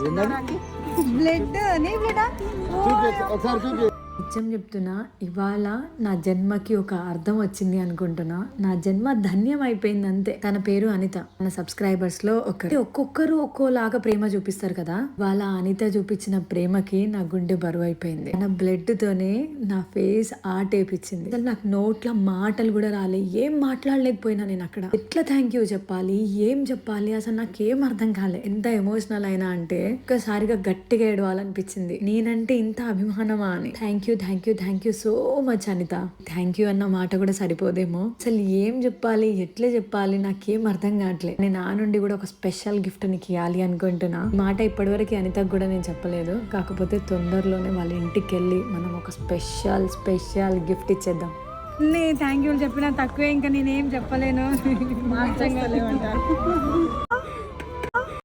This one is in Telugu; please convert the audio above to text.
బ్లడ్ నీ బ్లడా ఒకసారి చూపి. నిజం చెప్తున్నా, ఇవాళ నా జన్మకి ఒక అర్థం వచ్చింది అనుకుంటున్నా. నా జన్మ ధన్యం అయిపోయింది అంతే. తన పేరు అనిత. మన సబ్స్క్రైబర్స్ లో ఒక్కొక్కరు ఒక్కోలాగా ప్రేమ చూపిస్తారు కదా. వాళ్ళ అనిత చూపించిన ప్రేమకి నా గుండె బరువు అయిపోయింది. తన బ్లడ్ తోనే నా ఫేస్ ఆర్ట్ వేయించింది. అసలు నాకు నోట్ల మాటలు కూడా రాలే, ఏం మాట్లాడలేకపోయినా నేను అక్కడ. ఎట్లా థ్యాంక్ యూ చెప్పాలి, ఏం చెప్పాలి, అసలు నాకేం అర్థం కాలే. ఎంత ఎమోషనల్ అయినా అంటే ఒక్కసారిగా గట్టిగా ఏడవాలనిపించింది. నేనంటే ఇంత అభిమానమా అని. Thank you so much Anitha. Thank you అన్న మాట కూడా సరిపోదేమో. అసలు ఏం చెప్పాలి, ఎట్లా చెప్పాలి, నాకేం అర్థం కావట్లేదు. నేను నా నుండి కూడా ఒక స్పెషల్ గిఫ్ట్ నీకు ఇవ్వాలి అనుకుంటున్నా. మాట ఇప్పటివరకు అనితకు కూడా నేను చెప్పలేదు. కాకపోతే తొందరలోనే వాళ్ళ ఇంటికి వెళ్ళి మనం ఒక స్పెషల్ గిఫ్ట్ ఇచ్చేద్దాం. థ్యాంక్ యూ చెప్పినా తక్కువే, ఇంకా నేనేం చెప్పలేను. మార్చంగా